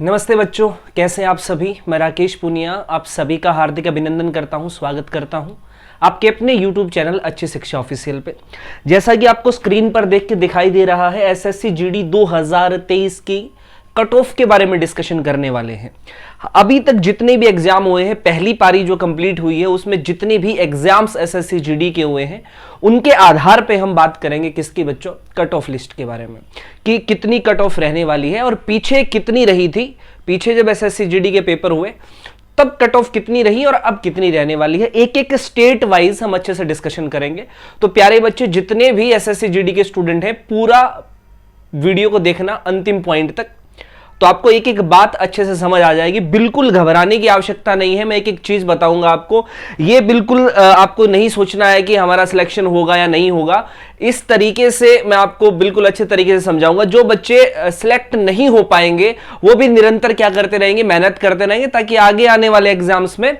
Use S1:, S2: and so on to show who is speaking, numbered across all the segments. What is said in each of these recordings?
S1: नमस्ते बच्चों, कैसे हैं आप सभी। मैं राकेश पुनिया आप सभी का हार्दिक अभिनंदन करता हूं, स्वागत करता हूं आपके अपने YouTube चैनल अच्छी शिक्षा ऑफिशियल पे। जैसा कि आपको स्क्रीन पर देख के दिखाई दे रहा है, एसएससी जीडी 2023 की कट ऑफ के बारे में डिस्कशन करने वाले हैं। अभी तक जितने भी एग्जाम हुए हैं, पहली पारी जो कंप्लीट हुई है उसमें जितने भी एग्जाम्स एसएससी जीडी के हुए हैं उनके आधार पे हम बात करेंगे किसकी बच्चों, कट ऑफ लिस्ट के बारे में, कि कितनी कट ऑफ रहने वाली है और पीछे कितनी रही थी। पीछे जब एसएससी जीडी के पेपर हुए तब कट ऑफ कितनी रही और अब कितनी रहने वाली है, एक एक स्टेट वाइज हम अच्छे से डिस्कशन करेंगे। तो प्यारे बच्चे, जितने भी एसएससी जीडी के स्टूडेंट हैं, पूरा वीडियो को देखना अंतिम पॉइंट तक, तो आपको एक एक बात अच्छे से समझ आ जाएगी। बिल्कुल घबराने की आवश्यकता नहीं है। मैं एक एक चीज बताऊंगा आपको, ये बिल्कुल आपको नहीं सोचना है कि हमारा सिलेक्शन होगा या नहीं होगा। इस तरीके से मैं आपको बिल्कुल अच्छे तरीके से समझाऊंगा। जो बच्चे सिलेक्ट नहीं हो पाएंगे वो भी निरंतर क्या करते रहेंगे, मेहनत करते रहेंगे, ताकि आगे आने वाले एग्जाम्स में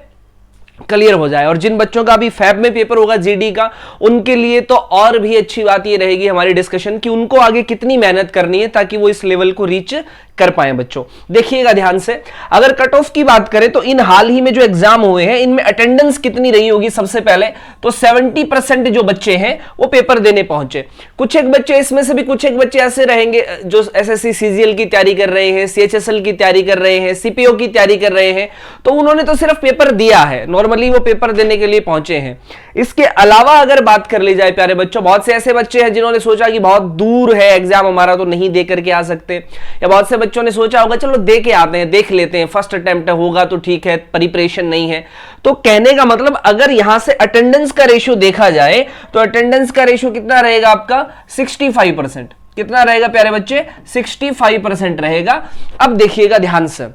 S1: क्लियर हो जाए। और जिन बच्चों का अभी फैब में पेपर होगा जीडी का, उनके लिए तो और भी अच्छी बात ये रहेगी हमारी डिस्कशन कि उनको आगे कितनी मेहनत करनी है ताकि वो इस लेवल को रीच कर पाए। बच्चों देखिएगा ध्यान से, अगर कट ऑफ की बात करें तो इन हाल ही में जो एग्जाम हुए हैं इनमें अटेंडेंस कितनी रही होगी। सबसे पहले तो 70% जो बच्चे हैं वो पेपर देने पहुंचे। कुछ एक बच्चे, इसमें से भी कुछ एक बच्चे ऐसे रहेंगे जो एसएससी सीजीएल की तैयारी कर रहे हैं, सीएचएसएल की तैयारी कर रहे हैं, सीपीओ की तैयारी कर रहे हैं, तो उन्होंने तो सिर्फ पेपर दिया है, नॉर्मली वो पेपर देने के लिए पहुंचे हैं। इसके अलावा अगर बात कर ली जाए प्यारे बच्चों, बहुत से ऐसे बच्चे हैं जिन्होंने सोचा कि बहुत दूर है एग्जाम हमारा तो नहीं दे करके आ सकते, या बहुत से बच्चों ने सोचा होगा चलो दे के आते हैं, देख लेते हैं, फर्स्ट अटेम्प्ट होगा तो ठीक है, प्रिपरेशन नहीं है। तो कहने का मतलब, अगर यहां से अटेंडेंस का रेशियो देखा जाए तो अटेंडेंस का रेशियो कितना रहेगा आपका, 65%। कितना रहेगा प्यारे बच्चे, 65% रहेगा। अब देखिएगा ध्यान से,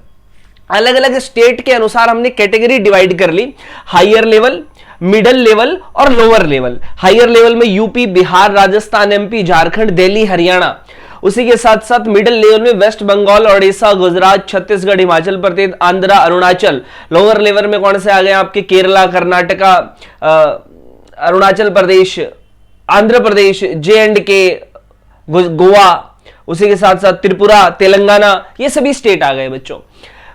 S1: अलग अलग स्टेट के अनुसार हमने कैटेगरी डिवाइड कर ली, हायर लेवल, मिडिल लेवल और लोअर लेवल। हायर लेवल में यूपी, बिहार, राजस्थान, एमपी, झारखंड, दिल्ली, हरियाणा। उसी के साथ साथ मिडिल लेवल में waste Bengal, Odisha, Gujarat, Chhattisgarh, Himachal Pradesh, Andhra, Arunachal. Lower level में कौन से आ गए आपके, केरला, कर्नाटका, अरुणाचल प्रदेश, आंध्र प्रदेश, जे&के, गोवा, उसी के साथ साथ त्रिपुरा, तेलंगाना, ये सभी स्टेट आ गए बच्चों।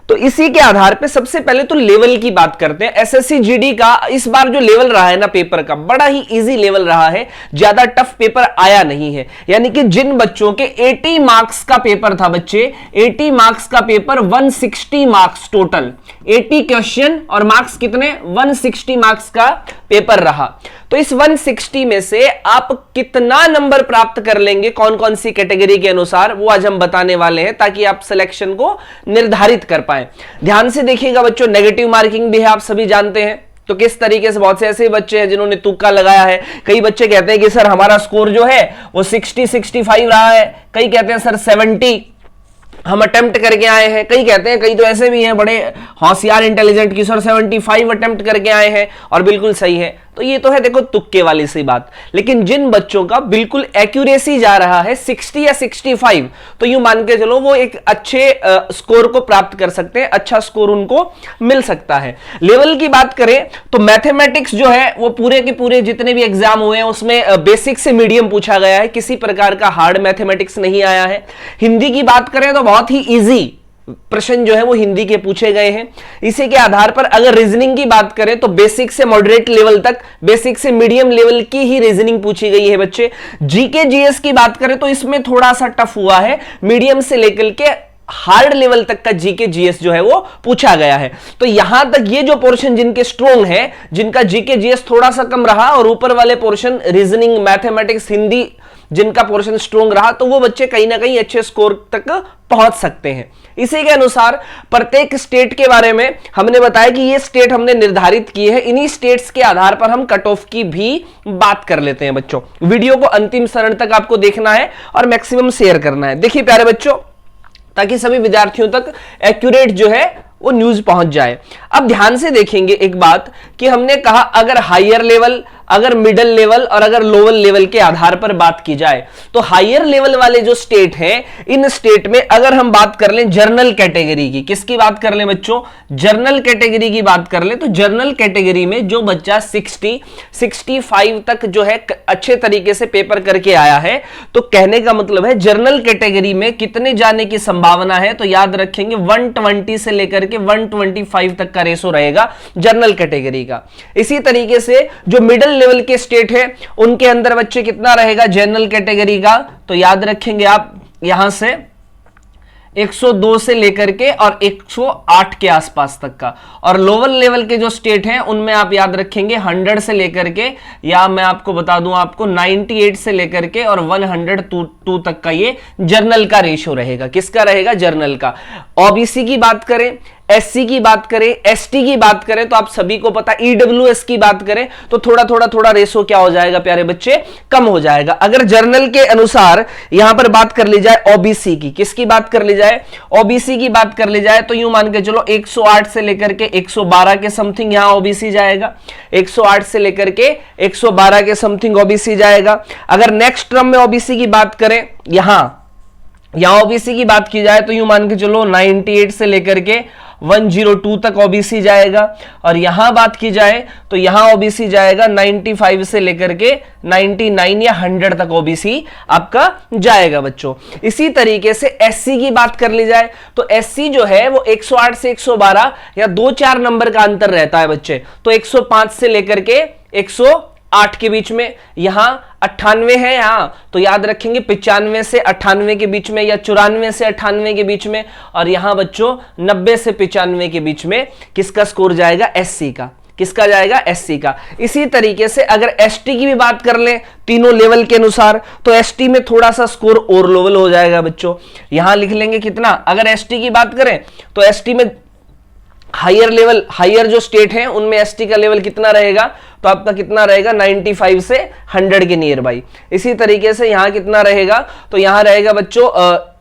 S1: तो इसी के आधार पे सबसे पहले तो लेवल की बात करते हैं। एसएससी जीडी का इस बार जो लेवल रहा है ना पेपर का, बड़ा ही इजी लेवल रहा है, ज्यादा टफ पेपर आया नहीं है। यानी कि जिन बच्चों के 80 मार्क्स का पेपर था बच्चे, 80 मार्क्स का पेपर, 160 मार्क्स टोटल, 80 क्वेश्चन और मार्क्स कितने, 160 मार्क्स का पेपर रहा। तो इस 160 में से आप कितना नंबर प्राप्त कर लेंगे कौन कौन सी कैटेगरी के अनुसार, वो आज हम बताने वाले हैं ताकि आप सिलेक्शन को निर्धारित कर पाए। ध्यान से देखिएगा बच्चों, नेगेटिव मार्किंग भी है, आप सभी जानते हैं। तो किस तरीके से, बहुत से ऐसे बच्चे हैं जिन्होंने तुक्का लगाया है। कई बच्चे कहते हैं कि सर हमारा स्कोर जो है वो 60-65 रहा है, कई कहते हैं सर 70 हम अटेम्प्ट करके आए हैं, कई कहते हैं, कई तो ऐसे भी हैं बड़े होशियार इंटेलिजेंट की सर 75 अटेम्प्ट करके आए हैं, और बिल्कुल सही है। तो ये तो है देखो तुक्के वाली सी बात। लेकिन जिन बच्चों का बिल्कुल एक्यूरेसी जा रहा है 60 या 65, तो यूं मान के चलो वो एक अच्छे स्कोर को प्राप्त कर सकते हैं, अच्छा स्कोर उनको मिल सकता है। लेवल की बात करें तो मैथमेटिक्स जो है वो पूरे के पूरे जितने भी एग्जाम हुए हैं उसमें बेसिक से मीडियम पूछा गया है, किसी प्रकार का हार्ड मैथमेटिक्स नहीं आया है। हिंदी की बात करें तो बहुत ही इजी प्रश्न जो है वो हिंदी के पूछे गए हैं। इसी के आधार पर अगर रीजनिंग की बात करें तो बेसिक से मॉडरेट लेवल तक, बेसिक से मीडियम लेवल की ही रीजनिंग पूछी गई है बच्चे। जीके जीएस की बात करें तो इसमें थोड़ा सा टफ हुआ है, मीडियम से लेकर के हार्ड लेवल तक का जीके जीएस जो है वो पूछा गया है। तो यहां तक ये जो पोर्शन जिनके स्ट्रॉन्ग है, जिनका जीके जीएस थोड़ा सा कम रहा, और ऊपर वाले पोर्शन रीजनिंग, मैथमेटिक्स, हिंदी जिनका पोर्शन स्ट्रॉन्ग रहा, तो वो बच्चे कहीं ना कहीं अच्छे स्कोर तक पहुंच सकते हैं। इसी के अनुसार प्रत्येक स्टेट के बारे में हमने बताया कि ये स्टेट हमने निर्धारित किए हैं, इन्हीं स्टेट्स के आधार पर हम कट ऑफ की भी बात कर लेते हैं बच्चों। वीडियो को अंतिम चरण तक आपको देखना है और मैक्सिमम शेयर करना है। देखिए प्यारे बच्चों, ताकि सभी विद्यार्थियों तक एक्यूरेट जो है वो न्यूज पहुंच जाए। अब ध्यान से देखेंगे एक बात कि हमने कहा अगर हायर लेवल, अगर मिडिल लेवल और अगर लोअर लेवल के आधार पर बात की जाए तो हायर लेवल वाले जो स्टेट हैं, इन स्टेट में अगर हम बात कर लें जनरल कैटेगरी की, किसकी बात कर लें बच्चों, जनरल कैटेगरी की बात कर लें, तो जनरल कैटेगरी में जो बच्चा 65 तक जो है अच्छे तरीके से पेपर करके आया है, तो कहने का मतलब है जनरल कैटेगरी में कितने जाने की संभावना है, तो याद रखेंगे 120 से लेकर के 125 तक का रेशो रहेगा जनरल कैटेगरी का। इसी तरीके से जो मिडिल लेवल के स्टेट है उनके अंदर बच्चे कितना रहेगा जनरल कैटेगरी का, तो याद रखेंगे आप यहां से 102 से लेकर के और 108 के आसपास तक का। और लोअर लेवल के जो स्टेट हैं उनमें आप याद रखेंगे 100 से लेकर के, या मैं आपको बता दूं आपको 98 से लेकर के और 102 तक का ये जर्नल का रेशियो रहेगा। किसका रहेगा, जर्नल का। ओबीसी की बात करें, एससी की बात करें, एसटी की बात करें, तो आप सभी को पता, ईडब्ल्यूएस की बात करें तो थोड़ा रेशो क्या हो जाएगा प्यारे बच्चे, कम हो जाएगा। अगर जर्नल के अनुसार यहां पर बात कर ली जाए ओबीसी की, किसकी बात कर ली जाए, ओबीसी की बात कर ली जाए, तो यूं मान के चलो 108 से लेकर के 112 के समथिंग यहां ओबीसी जाएगा, 108 से लेकर के 112 के समथिंग ओबीसी जाएगा। अगर नेक्स्ट टर्म में ओबीसी की बात करें, यहां ओबीसी की बात की जाए तो यूं मान के चलो 98 से लेकर के 102 तक ओबीसी जाएगा। और यहां बात की जाए तो यहां ओबीसी जाएगा 95 से लेकर के 99 या 100 तक ओबीसी आपका जाएगा बच्चों। इसी तरीके से एससी की बात कर ली जाए तो एससी जो है वो 108 से 112 या 2-4 नंबर का अंतर रहता है बच्चे, तो 105 से लेकर के 108 के बीच में। यहां 98 है यहां, तो याद रखेंगे 95 से 98 के बीच में या 94 से 98 के बीच में। और यहां बच्चों 90 से 95 के बीच में किसका स्कोर जाएगा, एससी का। किसका जाएगा, एससी का। इसी तरीके से अगर एसटी की भी बात कर लें तीनों लेवल के अनुसार, तो एसटी में थोड़ा सा स्कोर और लेवल हो जाएगा बच्चों। यहां लिख लेंगे कितना, अगर एसटी की बात करें तो एसटी में हायर लेवल, हायर जो स्टेट हैं उनमें एसटी का लेवल कितना रहेगा, तो आपका कितना रहेगा 95 से 100 के नियर बाई। इसी तरीके से यहां कितना रहेगा, तो यहां रहेगा बच्चों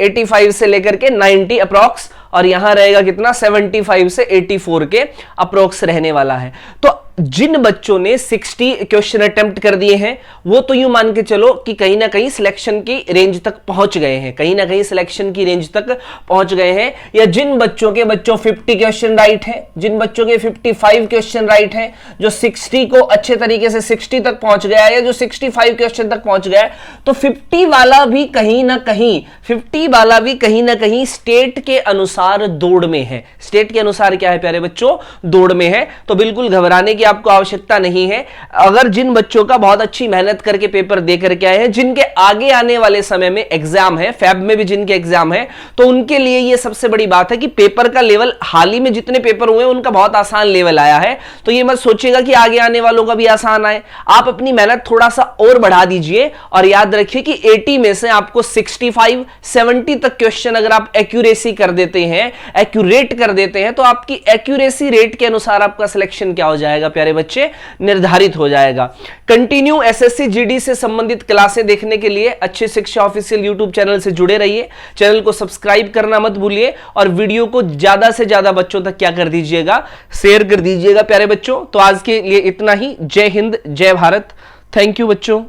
S1: 85 से लेकर के 90 अप्रॉक्स, और यहां रहेगा कितना 75 से 84 के अप्रॉक्स रहने वाला है। तो जिन बच्चों ने 60 क्वेश्चन अटेम्प्ट कर दिए हैं वो तो यूं मान के चलो कि कहीं ना कहीं सिलेक्शन की रेंज तक पहुंच गए हैं, कहीं ना कहीं सिलेक्शन की रेंज तक पहुंच गए हैं। या जिन बच्चों के 50 क्वेश्चन राइट है, जिन बच्चों के 55 क्वेश्चन राइट है, जो 60 को अच्छे तरीके से 60 तक पहुंच गया है, या जो 65 क्वेश्चन तक पहुंच गया है, तो 50 वाला भी कहीं ना कहीं स्टेट के अनुसार दौड़ में है। स्टेट के अनुसार क्या है प्यारे बच्चों, दौड़ में है। तो बिल्कुल घबराने की आपको आवश्यकता नहीं है। अगर जिन बच्चों का बहुत अच्छी मेहनत करके पेपर दे करके आए हैं, जिनके आगे आने वाले समय में एग्जाम है, फैब में भी जिनके एग्जाम है, तो उनके लिए ये सबसे बड़ी बात है कि पेपर का लेवल, हाल ही में जितने पेपर हुए उनका बहुत आसान लेवल आया है। तो ये मत सोचिएगा कि आगे आने वालों का भी आसान आए। आप अपनी मेहनत थोड़ा सा और बढ़ा दीजिए और याद रखिए कि 80 में से आपको 65-70 तक क्वेश्चन अगर आप एक्यूरेसी कर देते हैं, एक्यूरेट कर देते हैं, तो आपकी एक्यूरेसी रेट के अनुसार आपका सिलेक्शन क्या हो जाएगा प्यारे बच्चे, निर्धारित हो जाएगा। कंटिन्यू एसएससी जीडी से संबंधित क्लासें देखने के लिए अच्छी शिक्षा ऑफिशियल यूट्यूब चैनल से जुड़े रहिए। चैनल को सब्सक्राइब करना मत भूलिए और वीडियो को ज्यादा से ज्यादा बच्चों तक क्या कर दीजिएगा, शेयर कर दीजिएगा प्यारे बच्चों। तो आज के लिए इतना ही। जय हिंद, जय भारत। थैंक यू बच्चों।